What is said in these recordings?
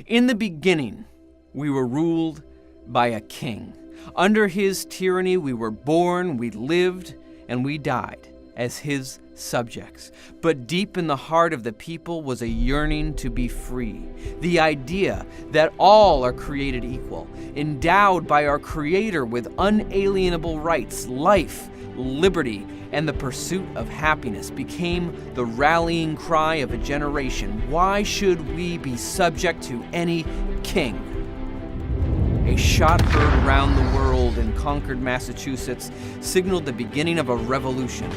In the beginning, we were ruled by a king. Under his tyranny, we were born, we lived, and we died as his subjects. But deep in the heart of the people was a yearning to be free. The idea that all are created equal, endowed by our Creator with unalienable rights, life, liberty, and the pursuit of happiness became the rallying cry of a generation. Why should we be subject to any king? A shot heard around the world in Concord, Massachusetts, signaled the beginning of a revolution.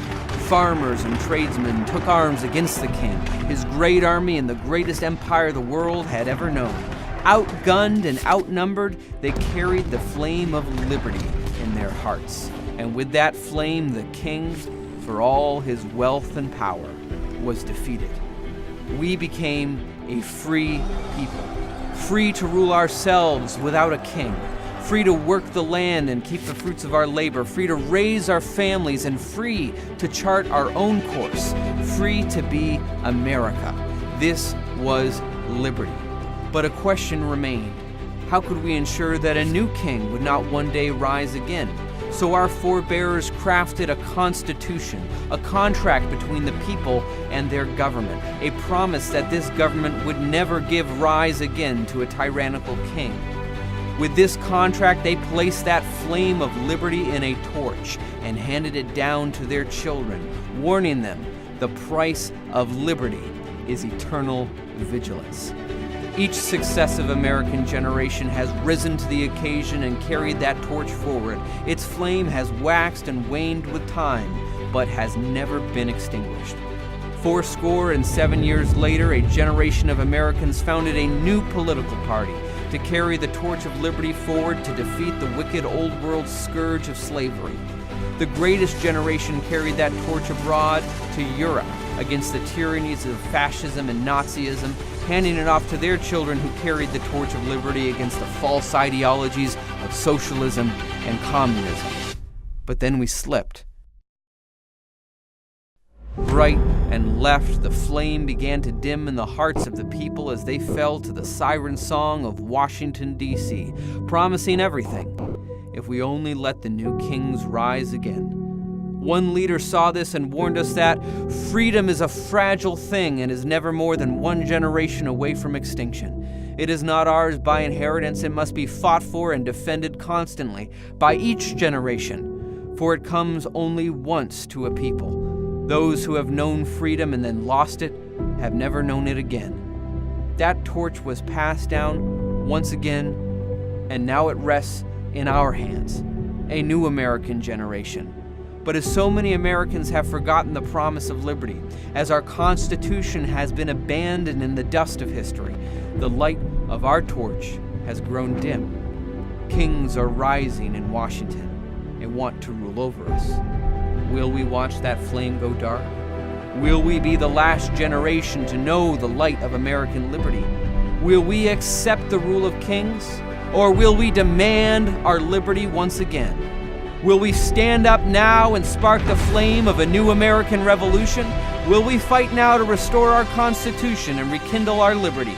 Farmers and tradesmen took arms against the king, his great army, and the greatest empire the world had ever known. Outgunned and outnumbered, they carried the flame of liberty in their hearts. And with that flame, the king, for all his wealth and power, was defeated. We became a free people, free to rule ourselves without a king, free to work the land and keep the fruits of our labor, free to raise our families, and free to chart our own course, free to be America. This was liberty. But a question remained. How could we ensure that a new king would not one day rise again? So our forebears crafted a constitution, a contract between the people and their government, a promise that this government would never give rise again to a tyrannical king. With this contract, they placed that flame of liberty in a torch and handed it down to their children, warning them the price of liberty is eternal vigilance. Each successive American generation has risen to the occasion and carried that torch forward. Its flame has waxed and waned with time, but has never been extinguished. 77 years later, a generation of Americans founded a new political party to carry the torch of liberty forward to defeat the wicked old world scourge of slavery. The greatest generation carried that torch abroad to Europe against the tyrannies of fascism and Nazism, handing it off to their children who carried the torch of liberty against the false ideologies of socialism and communism. But then we slipped. Right and left, the flame began to dim in the hearts of the people as they fell to the siren song of Washington, D.C., promising everything if we only let the new kings rise again. One leader saw this and warned us that freedom is a fragile thing and is never more than one generation away from extinction. It is not ours by inheritance. It must be fought for and defended constantly by each generation, for it comes only once to a people. Those who have known freedom and then lost it have never known it again. That torch was passed down once again, and now it rests in our hands, a new American generation. But as so many Americans have forgotten the promise of liberty, as our Constitution has been abandoned in the dust of history, the light of our torch has grown dim. Kings are rising in Washington and want to rule over us. Will we watch that flame go dark? Will we be the last generation to know the light of American liberty? Will we accept the rule of kings? Or will we demand our liberty once again? Will we stand up now and spark the flame of a new American revolution? Will we fight now to restore our Constitution and rekindle our liberty?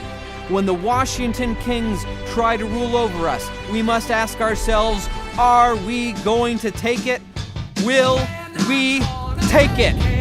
When the Washington Kings try to rule over us, we must ask ourselves, are we going to take it? Will we take it?